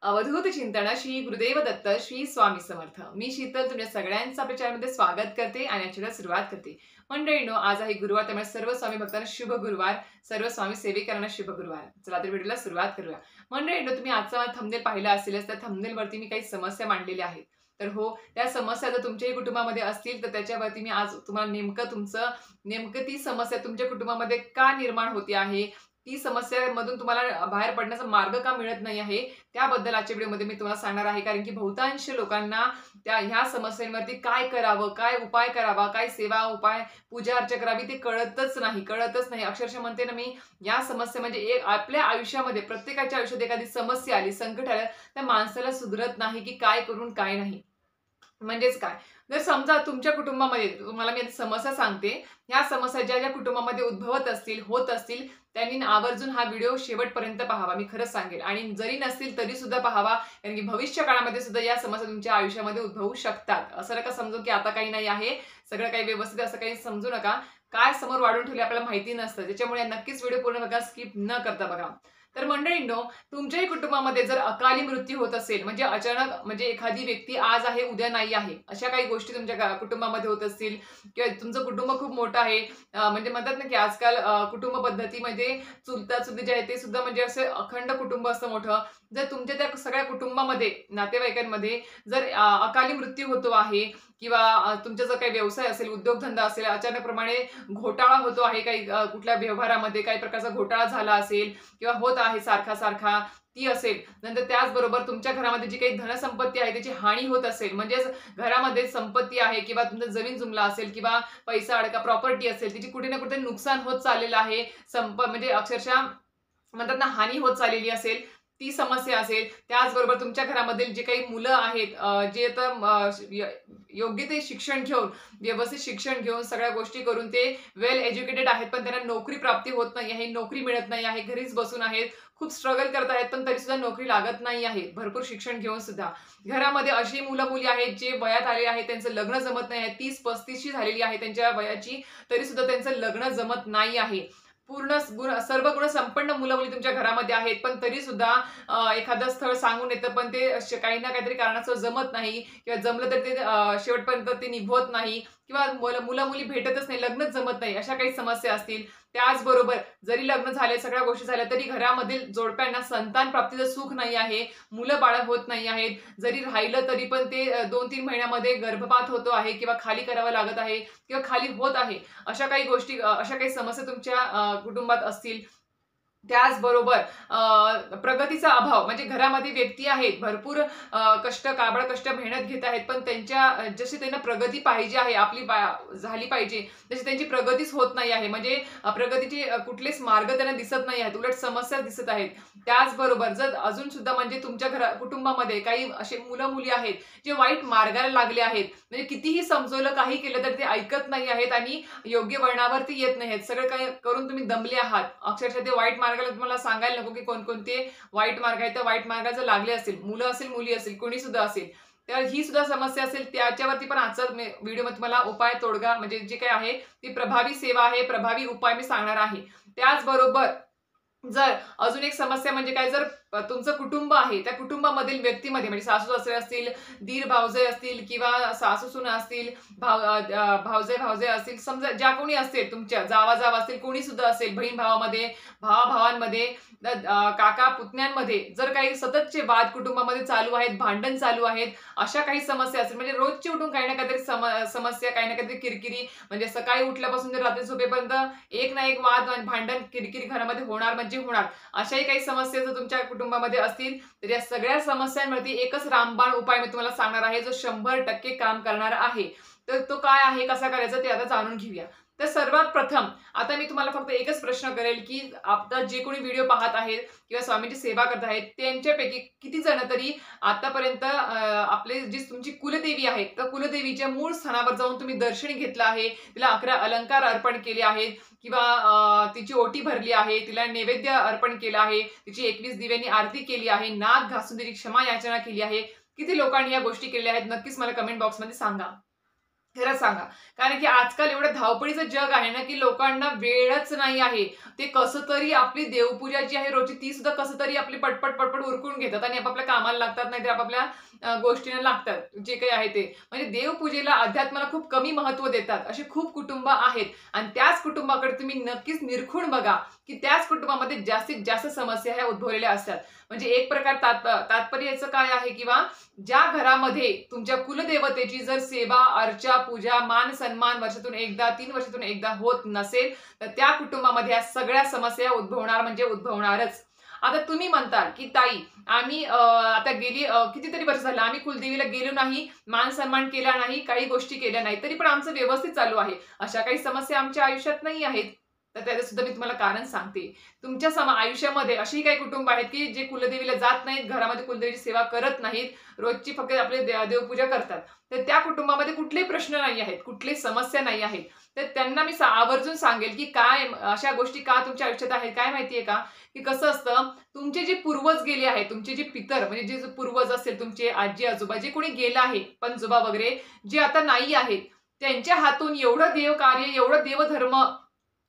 अवधूत चिंतन श्री गुरुदेव दत्त श्री स्वामी समर्थ। मी शीतल तुमच्या सगळ्यांचं आपल्या चॅनलमध्ये स्वागत करते आणि याची सुरुवात करते। मंडळींनो, आज आहे गुरुवार, त्यामुळे सर्व स्वामी भक्तांना शुभ गुरुवार, सर्व स्वामी सेविकांना शुभ गुरुवार। चला तर व्हिडिओला सुरुवात करूया। मंडळींनो, तुम्ही आजचा थंबनेल पाहिला असेलच, त्या थंबनेलवरती मी काही समस्या मांडलेल्या आहेत। तर हो, त्या समस्या जर तुमच्याही कुटुंबामध्ये असतील तर त्याच्यावरती मी आज तुम्हाला नेमकं ती समस्या तुमच्या कुटुंबामध्ये का निर्माण होते आहे, ती समस्यामधून तुम्हाला बाहेर पडण्याचा मार्ग का मिळत नाही आहे, त्याबद्दल आजच्या व्हिडिओमध्ये मी तुम्हाला सांगणार आहे। कारण की बहुतांश लोकांना ह्या समस्यांवरती काय करावं, काय उपाय करावा, काय सेवा उपाय पूजा अर्चा करावी ते कळतच नाही। अक्षरशः म्हणते ना मी, या समस्या म्हणजे एक आपल्या आयुष्यामध्ये प्रत्येकाच्या आयुष्यात एखादी समस्या आली, संकट आलं, त्या माणसाला सुधरत नाही की काय करून काय नाही। म्हणजेच काय, जर समजा तुमच्या कुटुंबामध्ये तुम्हाला मी आता समस्या सांगते, ह्या समस्या ज्या ज्या कुटुंबामध्ये उद्भवत असतील, होत असतील, त्यांनी आवर्जून हा व्हिडिओ शेवटपर्यंत पाहावा। मी खरंच सांगेल, आणि जरी नसतील तरी सुद्धा पाहावा, कारण की भविष्य काळामध्ये सुद्धा या समस्या तुमच्या आयुष्यामध्ये उद्भवू शकतात। असं नका समजू की आता काही नाही आहे, सगळं काही व्यवस्थित, असं काही समजू नका। काय समोर वाढून ठेवले आपल्याला माहिती नसतं, त्याच्यामुळे नक्कीच व्हिडिओ पूर्ण बघा, स्किप न करता बघा। तर मंडळींनो, तुमच्याही कुटुंबामध्ये जर अकाली मृत्यू होत असेल, म्हणजे अचानक, म्हणजे एखादी व्यक्ती आज आहे उद्या नाही आहे, अशा काही गोष्टी तुमच्या कुटुंबामध्ये होत असतील, किंवा तुमचं कुटुंब खूप मोठं आहे, म्हणजे म्हणतात ना की आजकाल कुटुंब पद्धतीमध्ये चुलता चुलती जे आहे ते सुद्धा म्हणजे असे अखंड कुटुंब असतं मोठं। जर तुमच्या त्या सगळ्या कुटुंबामध्ये, नातेवाईकांमध्ये जर अकाली मृत्यू होतो आहे, किंवा तुमचा जर काही व्यवसाय असेल, उद्योगधंदा असेल, अचानकप्रमाणे घोटाळा होतो आहे, काही कुठल्या व्यवहारामध्ये काही प्रकारचा घोटाळा झाला असेल किंवा होत आहे सारखा सारखा, ती असेल। नंतर त्याचबरोबर तुमच्या घरामध्ये जी काही धनसंपत्ती आहे त्याची हानी होत असेल, म्हणजे घरामध्ये संपत्ती आहे किंवा तुमचा जमीन जुमला असेल किंवा पैसा अडका प्रॉपर्टी असेल, तिची कुठे ना कुठे नुकसान होत चाललेलं आहे, म्हणजे अक्षरशः म्हणतात ना हानी होत चाललेली असेल, ती समस्या असेल। त्याचबरोबर तुमच्या घरामधील जे काही मुलं आहेत, जे आता योग्य ते शिक्षण घेऊन, व्यवस्थित शिक्षण घेऊन, सगळ्या गोष्टी करून ते वेल एज्युकेटेड आहेत, पण त्यांना नोकरी प्राप्ती होत नाही आहे, नोकरी मिळत नाही आहे, घरीच बसून आहेत, खूप स्ट्रगल करत आहेत, पण तरी सुद्धा नोकरी लागत नाही आहे, भरपूर शिक्षण घेऊन सुद्धा। घरामध्ये अशी मुलं मुली आहेत जे वयात आले आहेत, त्यांचं लग्न जमत नाही आहे, 30-35 ची झालेली आहे त्यांच्या वयाची, तरी सुद्धा त्यांचं लग्न जमत नाही आहे। सर्व गुण संपन्न मुलं मुली तुमच्या घरामध्ये आहेत, पण तरी सुद्धा एखादं स्थळ सांगून येतं, पण ते काही ना काहीतरी कारणास्तव जमत नाही, किंवा जमलं तर ते शेवटपर्यंत ते निभवत नाही, किंवा मुलं मुली भेटतच नाही, लग्नच जमत नाही, अशा काही समस्या असतील। त्याचबरोबर जरी लग्न झाले, सगळ्या गोष्टी झाल्या, तरी घरामधील जोडप्यांना संतान प्राप्तीचं सुख नाही आहे, मुलं बाळ होत नाही आहेत, जरी राहिलं तरी पण ते 2-3 महिन्यामध्ये गर्भपात होतो आहे, किंवा खाली करावं लागत आहे, किंवा खाली होत आहे, अशा काही गोष्टी, अशा काही समस्या तुमच्या कुटुंबात असतील। त्याचबरोबर प्रगतीचा अभाव, म्हणजे घरामध्ये व्यक्ती आहेत, भरपूर काबड कष्ट मेहनत घेत आहेत, पण त्यांच्या जशी त्यांना प्रगती पाहिजे आहे, आपली झाली पाहिजे तशी त्यांची प्रगतीच होत नाही आहे, म्हणजे प्रगतीचे कुठलेच मार्ग त्यांना दिसत नाही आहेत, उलट समस्या दिसत आहेत। त्याचबरोबर जर अजून सुद्धा म्हणजे तुमच्या कुटुंबामध्ये काही असे मुलं मुली आहेत जे वाईट मार्गाला लागले आहेत, म्हणजे कितीही समजवलं, काही केलं तर ते ऐकत नाही आहेत आणि योग्य वळणावरती येत नाही आहेत, सगळं काही करून तुम्ही दमले आहात, अक्षरशः ते वाईट मार्गाला तुम्हाला सांगायला नको की कोणकोणते वाईट मार्ग आहेत, त्या वाईट मार्गाला जर लागले असतील, मुलं असेल, मुली असेल, कोणी सुद्धा असेल, तर ही सुद्धा समस्या असेल, त्याच्यावरती पण आजचा व्हिडिओ मध्ये तुम्हाला उपाय, तोडगा, म्हणजे जे काही आहे ती प्रभावी सेवा आहे, प्रभावी उपाय मी सांगणार आहे। त्याचबरोबर जर अजून एक समस्या म्हणजे काय, जर तुमचं कुटुंब आहे, त्या कुटुंबामधील व्यक्तीमध्ये, म्हणजे सासू सासरे असतील, दीर भावजय असतील, किंवा सासू सुना असतील, भावजय असतील, समजा ज्या कोणी असतील, तुमच्या जावा असतील, कोणी सुद्धा असेल, बहीण भावामध्ये, भावाभावांमध्ये, काका पुतण्यांमध्ये जर काही सततचे वाद कुटुंबामध्ये चालू आहेत, भांडण चालू आहेत, अशा काही समस्या असतील, म्हणजे रोजची उठून काही ना काहीतरी समस्या, काही ना काहीतरी किरकिरी, म्हणजे सकाळी उठल्यापासून ते रात्री झोपेपर्यंत एक ना एक वाद, भांडण, किरकिरी घरामध्ये होणार म्हणजे होणार, अशाही काही समस्या जर तुमच्या कुटुंबामध्ये असतील, तर या सगळ्या समस्यांवरती एकच रामबाण उपाय मी तुम्हाला सांगणार आहे, जो 100% काम करणार आहे। तर तो काय आहे, कसा करायचा ते आता जाणून घेऊया। तर सर्वात प्रथम आता मी तुम्हाला फक्त एकच प्रश्न करेल की आता जे कोणी व्हिडिओ पाहत आहेत किंवा स्वामींची सेवा करत आहेत, त्यांच्यापैकी किती जण तरी आतापर्यंत आपले जी तुमची कुलदेवी आहे, तर कुलदेवीच्या मूळ स्थानावर जाऊन तुम्ही दर्शन घेतलं आहे, तिला 11 अलंकार अर्पण केले आहेत, किंवा तिची ओटी भरली आहे, तिला नैवेद्य अर्पण केला आहे, तिची 21 दिव्यांनी आरती केली आहे, नाक घासून तिची क्षमा याचना केली आहे। किती लोकांनी या गोष्टी केल्या आहेत, नक्कीच मला कमेंट बॉक्समध्ये सांगा। खरं सांगा. कारण की आजकाल एवढं धावपळीचं जग आहे ना, की लोकांना वेळच नाही आहे. ते कसं तरी आपली देवपूजा जी आहे रोजची ती सुद्धा कसं तरी आपली पटपट उरकून घेतात आणि आपापल्या कामाला लागतात, नाहीतर आपापल्या गोष्टींना लागतात, जे काही आहे ते. म्हणजे देवपूजेला, अध्यात्माला खूप कमी महत्त्व देतात. अशी खूप कुटुंब आहेत आणि त्याच कुटुंबाकडे तुम्ही नक्कीच निरखून बघा, की त्याच कुटुंबामध्ये जास्तीत जास्त समस्या ह्या उद्भवलेल्या असतात. म्हणजे एक प्रकार तात्पर्य याचं काय आहे किंवा ज्या घरामध्ये तुमच्या कुलदेवतेची जर सेवा, अर्चा, पूजा, मान-सन्मान वर्षातून एकदा, 3 वर्षातून एकदा होत नसेल, तर त्या कुटुंबामध्ये या सगळ्या समस्या उद्भवणार म्हणजे उद्भवणारच. आता तुम्ही म्हणताल, की "ताई, आम्ही आता गेली कितीतरी वर्ष झालं आम्ही कुलदेवीला गेलो नाही, मान-सन्मान केला नाही, काही गोष्टी केल्या नाही, तरी पण आमचं व्यवस्थित चालू आहे." अशा काही समस्या आमच्या आयुष्यात नाही आहेत. तर त्याचं सुद्धा मी तुम्हाला कारण सांगते. तुमच्या आयुष्यामध्ये अशी काही कुटुंब आहेत, की जे कुलदेवीला जात नाहीत, घरामध्ये कुलदेवीची सेवा करत नाहीत, रोजची फक्त आपली देवपूजा करतात. तर त्या कुटुंबामध्ये कुठलेही प्रश्न नाही आहेत, कुठलीही समस्या नाही आहेत. तर त्यांना मी आवर्जून सांगेल, की काय अशा गोष्टी का तुमच्या आयुष्यात आहेत, काय माहिती का? की कसं असतं, तुमचे जे पूर्वज गेले आहेत, तुमचे जे पितर म्हणजे जे पूर्वज असेल, तुमचे आजी-आजोबा जे कोणी गेलं आहे, पणजोबा वगैरे, जे आता नाही आहेत, त्यांच्या हातून एवढं देवकार्य, एवढं देवधर्म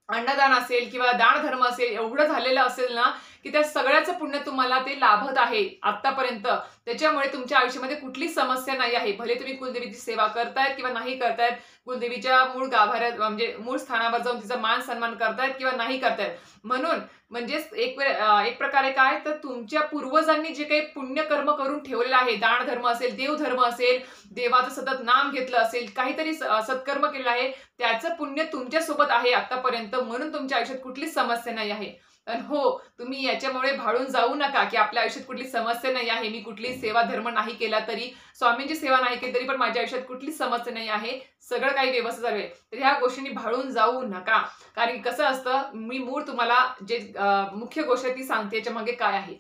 अन्नदान असेल किंवा दानधर्म असेल, एवढं झालेलं असेल ना, की त्या सगळ्याचं पुण्य तुम्हाला ते लाभत आहे आत्तापर्यंत. त्याच्यामुळे तुमच्या आयुष्यामध्ये कुठलीच समस्या नाही आहे. भले तुम्ही कुलदेवीची सेवा करतायत किंवा नाही करतायत, कुलदेवीच्या मूळ गाभाऱ्यात म्हणजे मूळ स्थानावर जाऊन तिचा मान-सन्मान करतायत किंवा नाही करतायत. म्हणून म्हणजेच एक प्रकारे काय तर तुमच्या पूर्वजांनी जे काही पुण्यकर्म करून ठेवलेलं आहे, दानधर्म असेल, देवधर्म असेल, देवाचं सतत नाम घेतलं असेल, काहीतरी सत्कर्म केलेलं आहे, त्याचं पुण्य तुमच्यासोबत आहे आत्तापर्यंत. म्हणून तुमच्या आयुष्यात कुठलीच समस्या नाही आहे. पण हो, तुम्ही याच्यामुळे भाळून जाऊ नका, की आपल्या आयुष्यात कुठली समस्या नाही आहे. मी कुठलीही सेवा धर्म नाही केला तरी, स्वामींची सेवा नाही केली तरी पण माझ्या आयुष्यात कुठलीच समस्या नाही आहे. सगळं काही व्यवस्थित चालू आहे. तर ह्या गोष्टींनी भाळून जाऊ नका. कारण की कसं असतं, मी मूळ तुम्हाला जे मुख्य गोष्ट ती सांगते याच्यामागे काय आहे.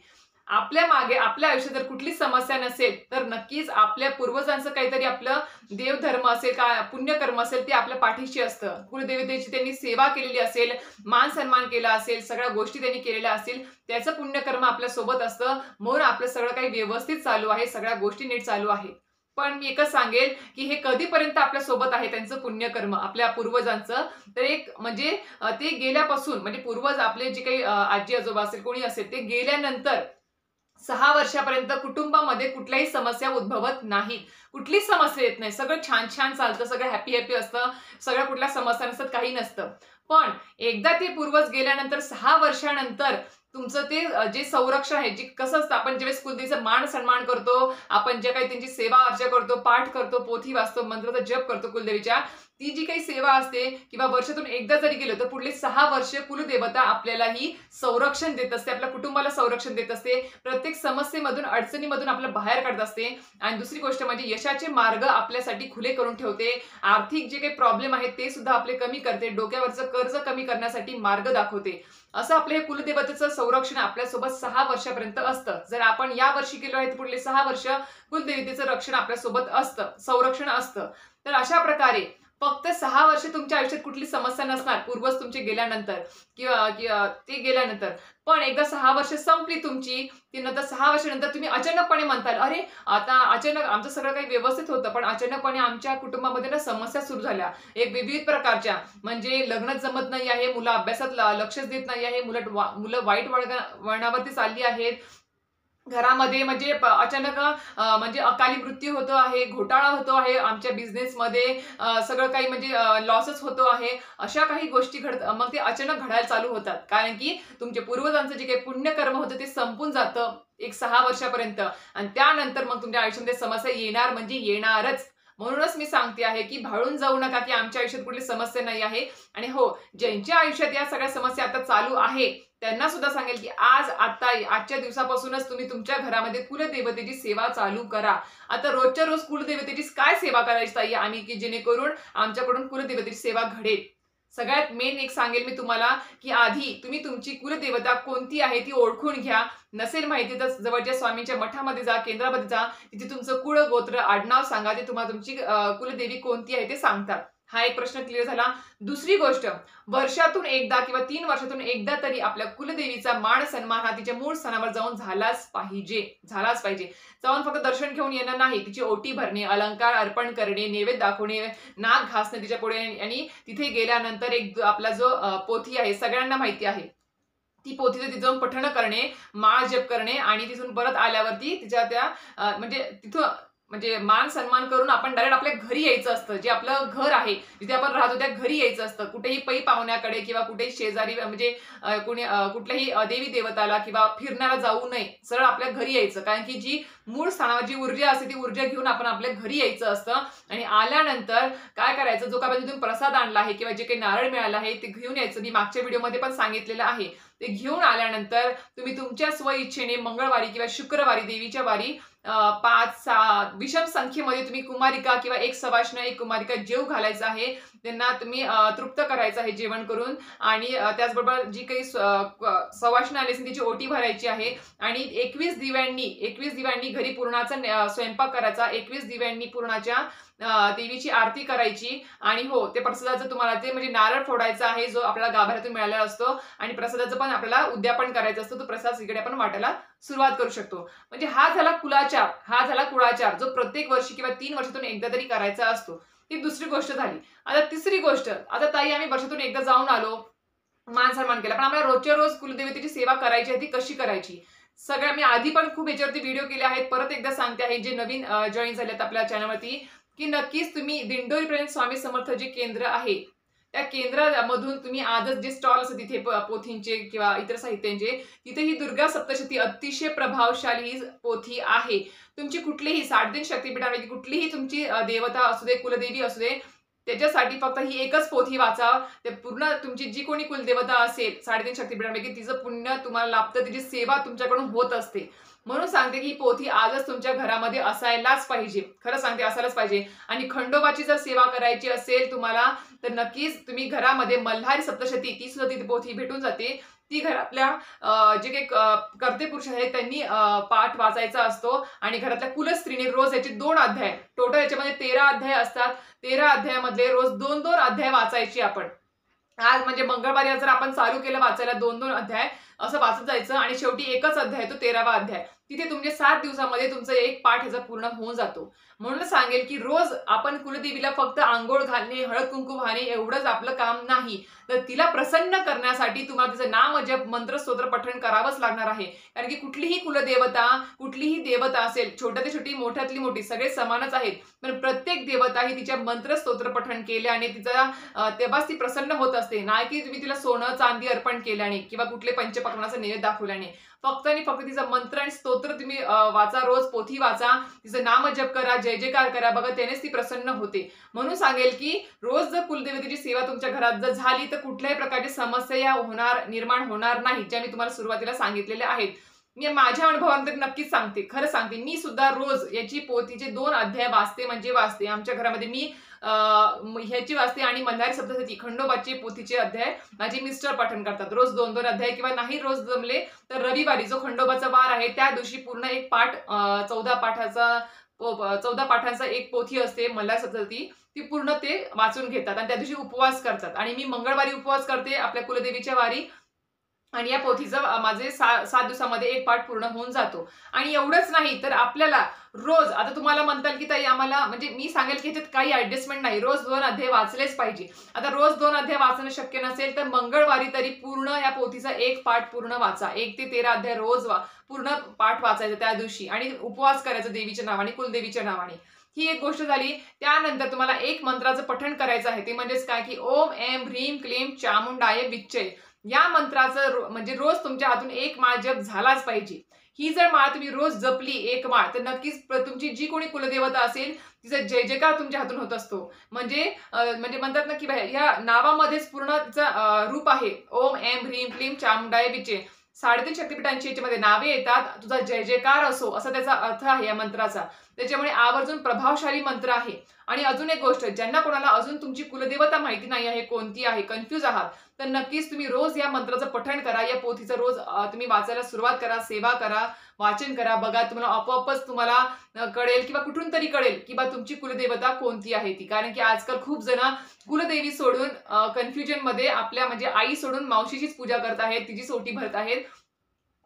आपल्या मागे आपल्या आयुष्यात जर कुठलीच समस्या नसेल, तर नक्कीच आपल्या पूर्वजांचं काहीतरी आपलं देवधर्म असेल, काय पुण्यकर्म असेल, ते आपल्या पाठीशी असतं. कुलदेवतेची त्यांनी सेवा केलेली असेल, मान-सन्मान केला असेल, सगळ्या गोष्टी त्यांनी केलेल्या असतील, त्याचं पुण्यकर्म आपल्यासोबत असतं. म्हणून आपलं सगळं काही व्यवस्थित चालू आहे, सगळ्या गोष्टी नीट चालू आहेत. पण मी एकच सांगेल, की हे कधीपर्यंत आपल्यासोबत आहे त्यांचं पुण्यकर्म, आपल्या पूर्वजांचं, तर एक म्हणजे ते गेल्यापासून म्हणजे पूर्वज आपले जे काही आजी-आजोबा असेल, कोणी असेल, ते गेल्यानंतर 6 वर्षापर्यंत कुटुंबामध्ये कुठल्याही समस्या उद्भवत नाहीत. कुठलीच समस्या येत नाही. सगळं छान-छान चालतं, सगळं हॅपी-हॅपी असतं. सगळ्या कुठल्या समस्या नसतात, काही नसतं. पण एकदा ते पूर्वज गेल्यानंतर 6 वर्षानंतर तुमचं ते जे संरक्षण आहे, जे कसं असतं आपण ज्यावेळेस कुलदेवीचा मान-सन्मान करतो, आपण जे काही त्यांची सेवा-अर्चा करतो, पाठ करतो, पोथी वाचतो, मंत्राचा जप करतो कुलदेवीच्या, ती जी काही सेवा असते किंवा वर्षातून एकदा जरी गेलो, तर पुढली 6 वर्ष कुलदेवता आपल्यालाही संरक्षण देत असते, आपल्या कुटुंबाला संरक्षण देत असते. प्रत्येक समस्येमधून, अडचणीमधून आपल्याला बाहेर काढत असते आणि दुसरी गोष्ट म्हणजे यशाचे मार्ग आपल्यासाठी खुले करून ठेवते. आर्थिक जे काही प्रॉब्लेम आहेत ते सुद्धा आपले कमी करते. डोक्यावरचं कर्ज कमी करण्यासाठी मार्ग दाखवते. असं आपलं हे कुलदेवतेचं संरक्षण आपल्यासोबत 6 वर्षापर्यंत असतं. जर आपण या वर्षी केलो आहे, तर पुढले 6 वर्ष कुलदेवतेचं रक्षण आपल्यासोबत असतं, संरक्षण असतं. तर अशा प्रकारे फक्त 6 वर्ष तुमच्या आयुष्यात कुठली समस्या नसणार, पूर्वज तुमचे गेल्यानंतर किंवा ते गेल्यानंतर. पण एकदा 6 वर्ष संपली तुमची, की नंतर 6 वर्षानंतर तुम्ही अचानकपणे म्हणताल, "अरे, आता अचानक आमचं सगळं काही व्यवस्थित होतं, पण अचानकपणे आमच्या कुटुंबामध्ये ना समस्या सुरू झाल्या, एक विविध प्रकारच्या. म्हणजे लग्नच जमत नाही आहे, मुलं अभ्यासात लक्षच देत नाही आहे, मुलं वाईट वळणावरती चालली आहेत, घरामध्ये म्हणजे अचानक म्हणजे अकाली मृत्यू होतो आहे, घोटाळा होतो आहे आमच्या बिझनेसमध्ये, सगळं काही म्हणजे लॉसच होतो आहे. अशा काही गोष्टी मग ते अचानक घडायला चालू होतात. कारण की तुमच्या पूर्वजांचं जे काही पुण्यकर्म होतं ते संपून जातं एक 6 वर्षापर्यंत आणि त्यानंतर मग तुमच्या आयुष्यामध्ये समस्या येणार म्हणजे येणारच. म्हणूनच मी सांगते आहे, की भाळून जाऊ नका, की आमच्या आयुष्यात कुठली समस्या नाही आहे. आणि हो, ज्यांच्या आयुष्यात या सगळ्या समस्या आता चालू आहे, त्यांना सुद्धा सांगेल, की आजच्या दिवसापासूनच तुम्ही तुमच्या घरामध्ये कुलदेवतेची सेवा चालू करा. आता रोजच्या रोज कुलदेवतेची काय सेवा करायची ताई आम्ही, की जेणेकरून आमच्याकडून कुलदेवतेची सेवा घडेल. सगळ्यात मेन एक सांगेल मी तुम्हाला, की आधी तुम्ही तुमची कुलदेवता कोणती आहे ती ओळखून घ्या. नसेल माहिती तर जवळच्या स्वामींच्या मठामध्ये जा, केंद्रामध्ये जा. तिथे तुमचं कुळ, गोत्र, आडनाव सांगा. ते तुम्हाला तुमची कुलदेवी कोणती आहे ते सांगतात. हा एक प्रश्न क्लिअर झाला. दुसरी गोष्ट, वर्षातून एकदा किंवा 3 वर्षातून एकदा तरी आपल्या कुलदेवीचा मान सन्मान हा तिच्या मूळ स्थानावर जाऊन झालाच पाहिजे. झालाच पाहिजे. जाऊन फक्त दर्शन घेऊन येणं नाही, तिची ओटी भरणे, अलंकार अर्पण करणे, नैवेद्य दाखवणे, नाक घासणे तिच्या पुढे आणि तिथे गेल्यानंतर एक आपला जो पोथी आहे सगळ्यांना माहिती आहे. ती पोथी तिथे जाऊन पठण करणे, माळ जप करणे आणि तिथून परत आल्यावरती तिच्या त्या म्हणजे तिथं म्हणजे मान सन्मान करून आपण डायरेक्ट आपल्या घरी यायचं असतं. जे आपलं घर आहे, जिथे आपण राहतो त्या घरी यायचं असतं. कुठेही पै पाहुण्याकडे किंवा कुठेही शेजारी म्हणजे कुठल्याही देवी देवताला किंवा फिरण्याला जाऊ नये. सरळ आपल्या घरी यायचं. कारण की जी मूळ स्थानावर जी ऊर्जा असते ती ऊर्जा घेऊन आपण आपल्या घरी यायचं असतं आणि आल्यानंतर काय करायचं, जो काय तिथून प्रसाद आणला आहे किंवा जे काही नारळ मिळाला आहे ते घेऊन यायचं. मी मागच्या व्हिडिओमध्ये पण सांगितलेलं आहे. ते घेऊन आल्यानंतर तुम्ही तुमच्या स्वइच्छेने मंगळवारी किंवा शुक्रवारी देवीच्या वारी 5-6 विषम संख्येमध्ये तुम्ही कुमारिका किंवा एक सवाष्ण एक कुमारिका जेव घालायचा आहे. त्यांना तुम्ही तृप्त करायचं आहे जेवण करून आणि त्याचबरोबर जी काही सवाष्ण आली असेल तिची ओटी भरायची आहे आणि 21 दिव्यांनी घरी पुरणाचा स्वयंपाक करायचा. 21 दिव्यांनी पुरणाच्या देवीची आरती करायची आणि हो ते प्रसादाचं तुम्हाला ते म्हणजे नारळ फोडायचा आहे जो आपल्याला गाभाऱ्यातून मिळालेला असतो आणि प्रसादाचं पण आपल्याला उद्यापन करायचं असतं. तो प्रसाद इकडे आपण वाटायला सुरुवात करू शकतो. म्हणजे हा झाला कुळाचार जो प्रत्येक वर्षी किंवा 3 वर्षातून एकदा तरी करायचा असतो. ही दुसरी गोष्ट झाली. आता तिसरी गोष्ट, आता ताई आम्ही वर्षातून एकदा जाऊन आलो, मान सन्मान केला, पण आम्हाला रोजच्या रोज कुलदेवतेची सेवा करायची आहे, ती कशी करायची? सगळ्या मी आधी पण खूप याच्यावरती व्हिडिओ केले आहेत. परत एकदा सांगते आहे, जे नवीन जॉईन झालेत आपल्या चॅनलवरती, की नक्कीच तुम्ही दिंडोरी प्रेम स्वामी समर्थ जे केंद्र आहे त्या केंद्रामधून तुम्ही आजच जे स्टॉल असतात तिथे पोथींचे किंवा इतर साहित्यांचे, तिथे ही दुर्गा सप्तशती अतिशय प्रभावशाली ही पोथी आहे. तुमची कुठलीही 3.5 शक्तिपीठांपैकी कुठलीही तुमची देवता असू दे, कुलदेवी असू दे, त्याच्यासाठी फक्त ही एकच पोथी वाचा. ते पूर्ण तुमची जी कोणी कुलदेवता असेल 3.5 शक्तिपीठांपैकी तिचं पुण्य तुम्हाला लाभतं, तिची सेवा तुमच्याकडून होत असते. म्हणून सांगते की ही पोथी आजच तुमच्या घरामध्ये असायलाच पाहिजे. खरं सांगते असायलाच पाहिजे. आणि खंडोबाची जर सेवा करायची असेल तुम्हाला तर नक्कीच तुम्ही घरामध्ये मल्हारी सप्तशती ती सुद्धा ती पोथी भेटून जाते. ती घरातल्या जे काही कर्ते पुरुष आहेत त्यांनी पाठ वाचायचा असतो आणि घरातल्या कुलस्त्रीने रोज याचे 2 अध्याय, टोटल याच्यामध्ये 13 अध्याय असतात. 13 अध्यायामधले रोज 2-2 अध्याय वाचायचे आपण. आज म्हणजे मंगळवारी जर आपण चालू केलं वाचायला 2-2 अध्याय असं वाचत जायचं आणि शेवटी एकच अध्याय, तो 13वा अध्याय. तिथे तुमचे 7 दिवसामध्ये तुमचा एक पाठ ह्याचा पूर्ण होऊन जातो. म्हणून सांगेल की रोज आपण कुलदेवीला फक्त अंघोळ घालणे, हळद कुंकू वाहणे एवढंच आपलं काम नाही, तर तिला प्रसन्न करण्यासाठी तुम्हाला तिचं नाम जप मंत्र स्तोत्र पठण करावंच लागणार आहे. कारण की कुठलीही कुलदेवता, कुठलीही देवता असेल, छोट्यातली छोटी मोठ्यातली मोठी सगळे समानच आहेत, पण प्रत्येक देवता ही तिच्या मंत्र स्तोत्र पठण केल्याने तिचा तेव्हाच ती प्रसन्न होत असते. नाही की तुम्ही तिला सोनं चांदी अर्पण केल्याने किंवा कुठले पंचपक्वान्नाचा नैवेद्य दाखवल्याने. फक्त आणि फक्त तिचा मंत्र आणि स्तोत्र तुम्ही वाचा, रोज पोथी वाचा, तिचं नाम जप करा, जय जयकार करा, बघा त्यानेच ती प्रसन्न होते. म्हणून सांगेल की रोज जर कुलदेवतेची सेवा तुमच्या घरात जर झाली तर कुठल्याही प्रकारची समस्या निर्माण होणार नाही, ज्या मी तुम्हाला सुरुवातीला सांगितलेल्या आहेत. मी माझ्या अनुभवानंतर नक्कीच सांगते, खरं सांगते, मी सुद्धा रोज याची पोथीचे 2 अध्याय वाचते म्हणजे वाचते. आमच्या घरामध्ये मी ह्याची वाचते आणि मल्हारी सप्तशती खंडोबाची पोथीचे अध्याय माझे मिस्टर पठण करतात. रोज 2-2 अध्याय किंवा नाही रोज जमले तर रविवारी जो खंडोबाचा वार आहे त्या दिवशी पूर्ण एक पाठ 14 पाठांचा एक पोथी असते मल्हारी सप्तशती, ती पूर्ण ते वाचून घेतात आणि त्या दिवशी उपवास करतात. आणि मी मंगळवारी उपवास करते आपल्या कुलदेवीच्या वारी आणि या पोथीचं माझे 7 दिवसामध्ये एक पाठ पूर्ण होऊन जातो. आणि एवढंच नाही तर आपल्याला रोज, आता तुम्हाला म्हणताल की ताई आम्हाला म्हणजे मी सांगेल की ह्याच्यात काही ऍडजस्टमेंट नाही, रोज 2 अध्याय वाचलेच पाहिजे. आता रोज 2 अध्याय वाचणं शक्य नसेल तर मंगळवारी तरी पूर्ण या पोथीचा एक पाठ पूर्ण वाचा. 1 ते 13 अध्याय रोज पूर्ण पाठ वाचायचा त्या दिवशी आणि उपवास करायचा देवीच्या नावाने, कुलदेवीच्या नावाने. ही एक गोष्ट झाली. त्यानंतर तुम्हाला एक मंत्राचं पठण करायचं आहे, ते म्हणजेच काय की ओम ऐं ह्रीं क्लीं चामुंडाय विच्चे. या मंत्राचं म्हणजे रोज तुमच्या हातून एक माळ जप झालाच पाहिजे. ही जर माळ तुम्ही रोज जपली एक माळ तर नक्कीच तुमची जी कोणी कुलदेवता असेल तिचा जय जयकार तुमच्या हातून होत असतो. म्हणजे म्हणतात ना की या नावामध्येच पूर्ण तिचं रूप आहे. ओम ऐं ह्रीं क्लीं चामुंडाय विच्चे. 3.5 शक्तिपीठांची याच्यामध्ये नावे येतात. तुझा जय जयकार असो असा त्याचा अर्थ आहे या मंत्राचा. त्याच्यामुळे आवर्जून प्रभावशाली मंत्र आहे. आणि अजून एक गोष्ट, ज्यांना कोणाला अजून तुमची कुलदेवता माहिती नाही आहे, कोणती आहे, कन्फ्यूज आहात, तर नक्कीच तुम्ही रोज या मंत्राचं पठण करा. या पोथीचं रोज तुम्ही वाचायला सुरुवात करा, सेवा करा, वाचन करा. बघा तुम्हाला आपोआपच तुम्हाला कळेल किंवा कुठून तरी कळेल की बा तुमची कुलदेवता कोणती आहे ती. कारण की आजकाल खूप जण कुलदेवी सोडून कन्फ्युजनमध्ये आपल्या म्हणजे आई सोडून मावशीचीच पूजा करत आहेत, तिचीच ओटी भरत आहेत.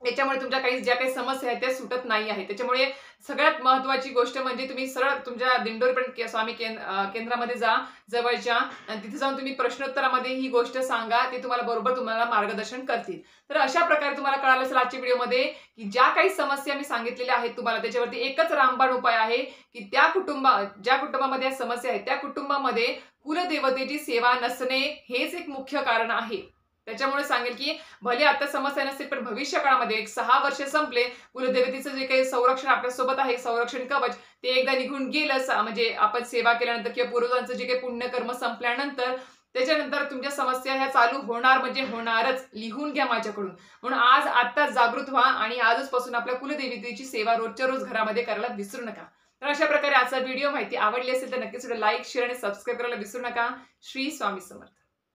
त्याच्यामुळे तुमच्या ज्या काही समस्या आहेत त्या सुटत नाही आहेत. त्याच्यामुळे सगळ्यात महत्त्वाची गोष्ट म्हणजे तुम्ही सरळ तुमच्या दिंडोरीपर्यंत स्वामी केंद्रामध्ये जा जवळच्या, आणि तिथे जाऊन तुम्ही प्रश्नोत्तरामध्ये ही गोष्ट सांगा. ते तुम्हाला मार्गदर्शन करतील. तर अशा प्रकारे तुम्हाला कळालं असेल आजच्या व्हिडिओमध्ये की ज्या काही समस्या मी सांगितलेल्या आहेत तुम्हाला, त्याच्यावरती एकच रामबाण उपाय आहे की ज्या कुटुंबामध्ये या समस्या आहेत त्या कुटुंबामध्ये कुलदेवतेची सेवा नसणे हेच एक मुख्य कारण आहे. त्याच्यामुळे सांगेल की भले आता समस्या नसतील, पण भविष्य काळामध्ये 6 वर्ष संपले, कुलदेवतेचं जे काही संरक्षण आपल्यासोबत आहे, संरक्षण कवच, ते एकदा निघून गेलं म्हणजे आपण सेवा केल्यानंतर किंवा पूर्वजांचं जे काही पुण्यकर्म संपल्यानंतर, त्याच्यानंतर तुमच्या समस्या ह्या चालू होणार म्हणजे होणारच. लिहून घ्या माझ्याकडून. म्हणून आता जागृत व्हा आणि आजपासून आपल्या कुलदेवतेची सेवा रोजच्या रोज घरामध्ये करायला विसरू नका. तर अशा प्रकारे आजचा व्हिडिओ माहिती आवडली असेल तर नक्कीच लाईक, शेअर आणि सबस्क्राईब करायला विसरू नका. श्री स्वामी समर्थ.